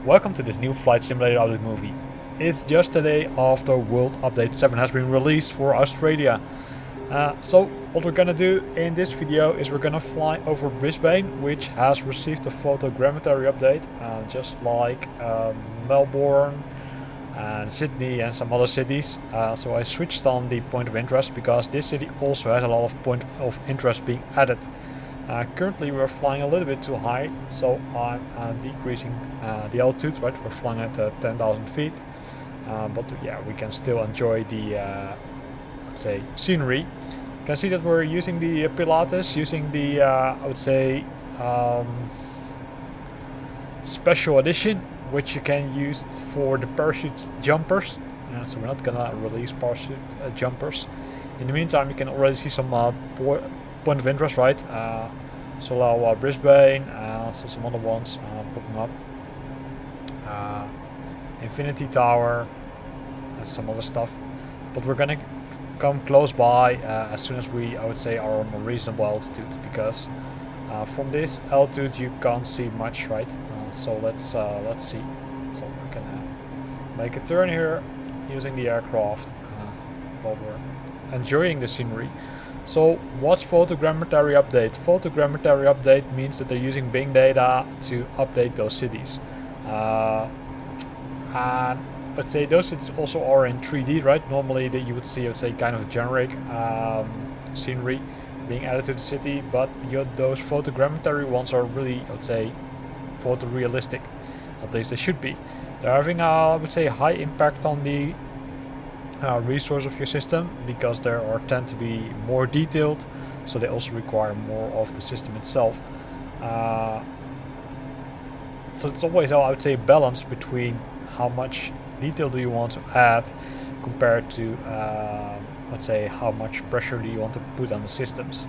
Welcome to this new Flight Simulator update movie. It's just a day after World Update 7 has been released for Australia. So what we're gonna do in this video is we're gonna fly over Brisbane, which has received a photogrammetry update, just like Melbourne and Sydney and some other cities. So I switched on the point of interest because this city also has a lot of point of interest being added. Currently we're flying a little bit too high, so I'm decreasing the altitude, right? We're flying at 10,000 feet, but yeah, we can still enjoy the, let's say, scenery. You can see that we're using the Pilates, using the, I would say, special edition, which you can use for the parachute jumpers. So we're not gonna release parachute jumpers. In the meantime, you can already see some point of interest, right? So Brisbane, also some other ones popping up. Infinity Tower, and some other stuff. But we're gonna come close by as soon as we, I would say, are on a reasonable altitude, because from this altitude you can't see much, right? So let's see. So we're gonna make a turn here using the aircraft while we're enjoying the scenery. So what's photogrammetry update? Photogrammetry update means that they're using Bing data to update those cities. And let's say those cities also are in 3D, right? Normally that you would see, I would say, kind of generic scenery being added to the city, but those photogrammetry ones are really, I would say, photorealistic. At least they should be. They're having, I would say, high impact on the resource of your system, because they tend to be more detailed, so they also require more of the system itself. So it's always, I would say, a balance between how much detail do you want to add compared to, let's say, how much pressure do you want to put on the systems.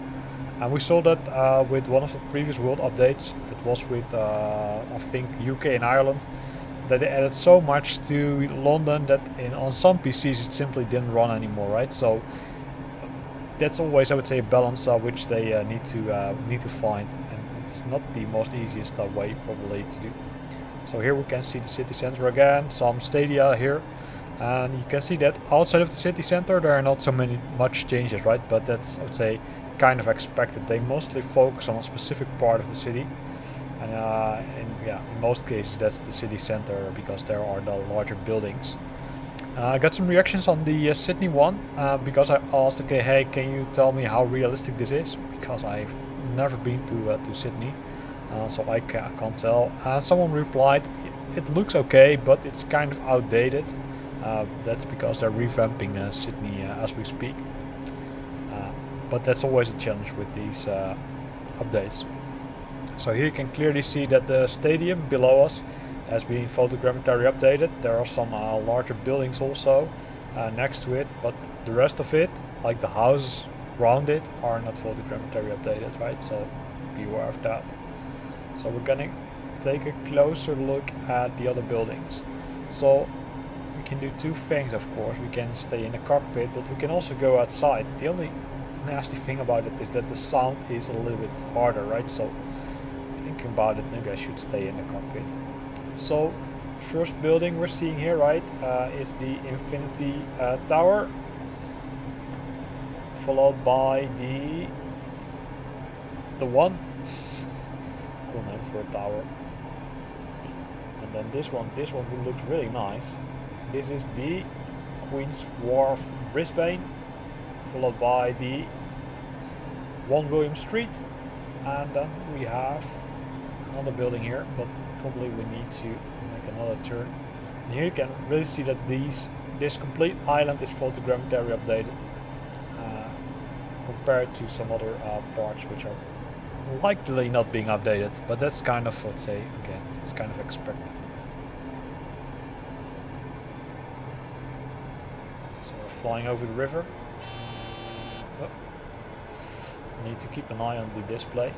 And we saw that with one of the previous world updates. It was with I think UK and Ireland, that they added so much to London that on some PCs it simply didn't run anymore, right? So that's always, I would say, a balance which they need to find, and it's not the most easiest way probably to do. So here we can see the city center again, some stadia here, and you can see that outside of the city center there are not so much changes, right? But that's, I would say, kind of expected. They mostly focus on a specific part of the city. And in most cases that's the city center, because there are the larger buildings. I got some reactions on the Sydney one, because I asked, okay, hey, can you tell me how realistic this is? Because I've never been to Sydney, so I can't tell. Someone replied, it looks okay, but it's kind of outdated. That's because they're revamping Sydney as we speak. But that's always a challenge with these updates. So here you can clearly see that the stadium below us has been photogrammetry updated. There are some larger buildings also next to it, but the rest of it, like the houses around it, are not photogrammetry updated, right? So be aware of that. So we're gonna take a closer look at the other buildings. So we can do two things, of course. We can stay in the cockpit, but we can also go outside. The only nasty thing about it is that the sound is a little bit harder, right? So thinking about it, maybe I should stay in the cockpit. So first building we're seeing here, right, is the Infinity Tower, followed by the one, cool name for a tower, and then this one looks really nice. This is the Queen's Wharf Brisbane, followed by the 1 William Street, and then we have another building here, but probably we need to make another turn. And here you can really see that this complete island is photogrammetry updated, compared to some other parts which are likely not being updated, but that's kind of, let's say, again, it's kind of expected. So we're flying over the river. Oh. Need to keep an eye on the display,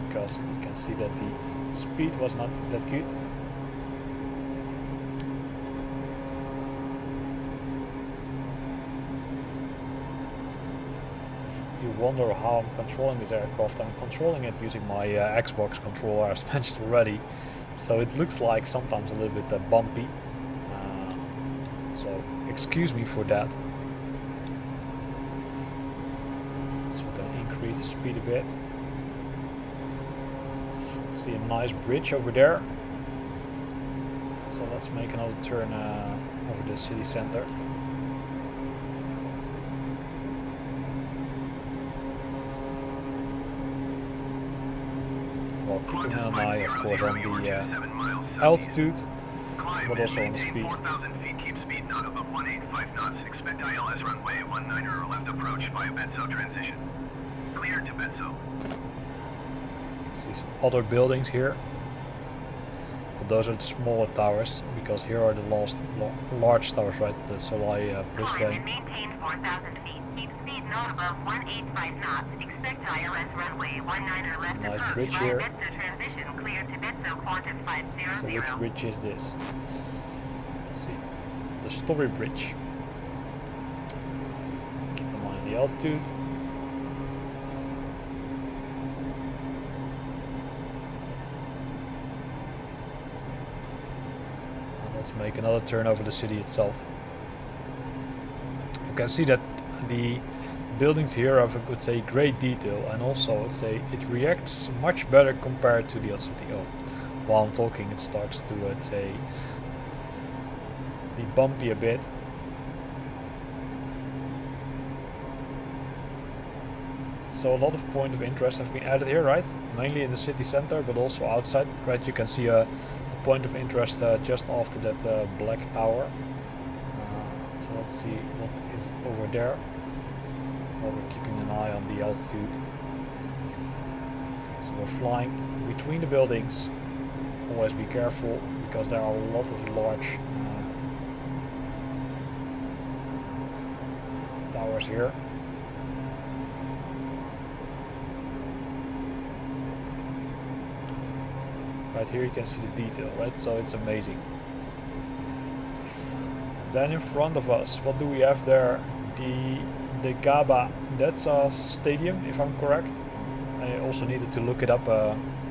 because we can see that the speed was not that good. wonder how I'm controlling this aircraft, I'm controlling it using my Xbox controller, as mentioned already. So it looks like sometimes a little bit bumpy. So excuse me for that. So we're going to increase the speed a bit. See a nice bridge over there. So let's make another turn over the city center. While keeping an eye, of course, on the altitude, but also on the speed. 4,000 feet, keep speed not above 185 knots. Expect ILS runway 19 or left approach via Betso transition. Clear to Betso. See some other buildings here. But those are the smaller towers, because here are the large towers, right? The Soleil Brisbane. Maintain 4,000 feet. Keep speed not above 185 knots. Expect ILS runway 19 or left Nice approach bridge via here. Betso transition. Clear to Betso quantum 500. So which bridge is this? Let's see. The Story Bridge. Keep in mind the altitude. And let's make another turn over the city itself. You can see that the buildings here have, I would say, great detail, and also I would say it reacts much better compared to the other city. Oh, while I'm talking it starts to, let's say, be bumpy a bit. So a lot of point of interest have been added here, right? Mainly in the city center, but also outside, right? You can see a point of interest just after that black tower. So let's see what is over there. While we're keeping an eye on the altitude. So we're flying between the buildings. Always be careful, because there are a lot of large towers here. Right here you can see the detail, right? So it's amazing. Then in front of us, what do we have there? The GABA, that's a stadium, if I'm correct. I also needed to look it up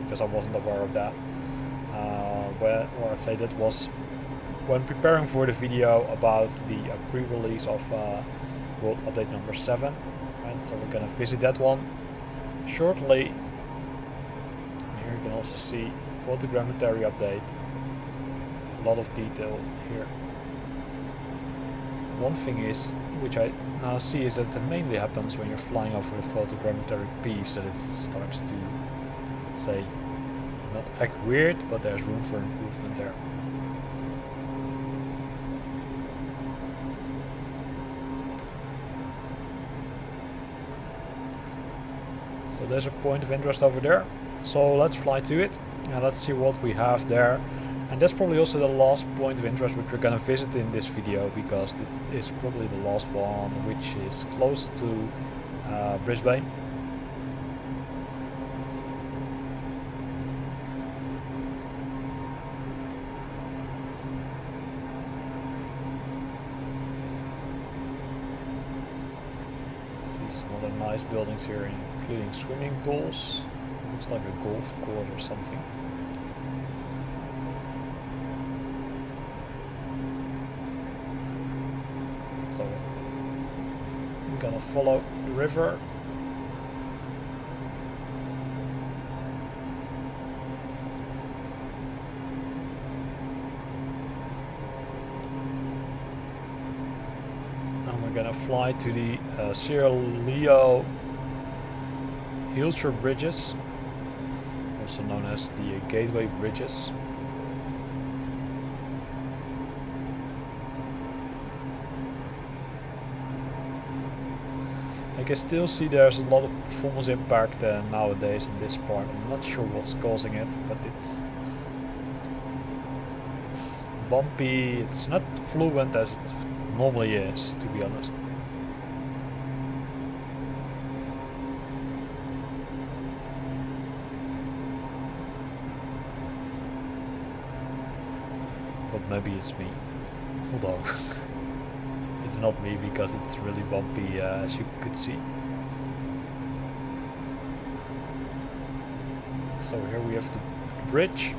because I wasn't aware of that. Or I'd say that was when preparing for the video about the pre-release of World Update number 7. Right, so we're gonna visit that one shortly. Here you can also see Photogrammetry update. A lot of detail here. One thing is, which I now see, is that it mainly happens when you're flying over the photogrammetry piece, that it starts to, say, not act weird, but there's room for improvement there. So there's a point of interest over there. So let's fly to it and let's see what we have there. And that's probably also the last point of interest which we're gonna visit in this video, because it is probably the last one which is close to Brisbane. See some other nice buildings here, including swimming pools. Looks like a golf course or something. So I'm gonna follow the river. And we're gonna fly to the Sierra Leo Hillshire Bridges, also known as the Gateway Bridges. I can still see there's a lot of performance impact nowadays in this part. I'm not sure what's causing it, but it's bumpy, it's not fluent as it normally is, to be honest. But maybe it's me. Hold on. It's not me, because it's really bumpy, as you could see. So here we have the bridge,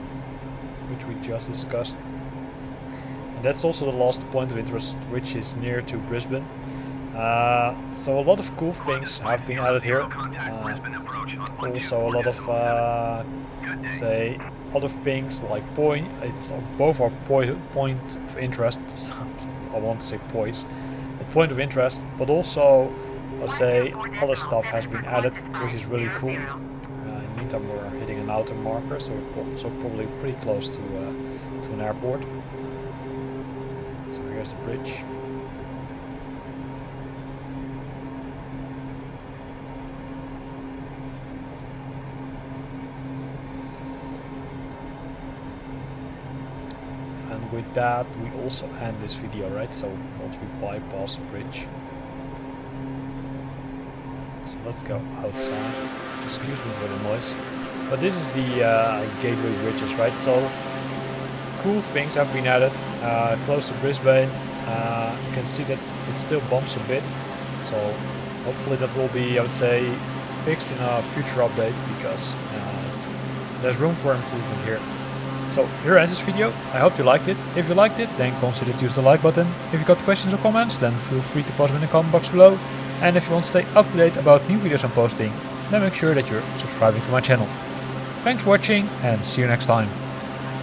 which we just discussed. And that's also the last point of interest, which is near to Brisbane. So a lot of cool things have been added here. Also a lot of say other things like point. It's both are point of interest. I want to say points, a point of interest, but also I'll say other stuff has been added, which is really cool. In the meantime, we're hitting an outer marker, so probably pretty close to an airport. So here's the bridge. And with that, we also end this video, right? So once we bypass the bridge. So let's go outside. Excuse me for the noise. But this is the gateway bridges, right? So cool things have been added close to Brisbane. You can see that it still bumps a bit. So hopefully that will be, I would say, fixed in a future update, because there's room for improvement here. So here ends this video. I hope you liked it. If you liked it, then consider to use the like button. If you got questions or comments, then feel free to post them in the comment box below. And if you want to stay up to date about new videos I'm posting, then make sure that you're subscribing to my channel. Thanks for watching, and see you next time.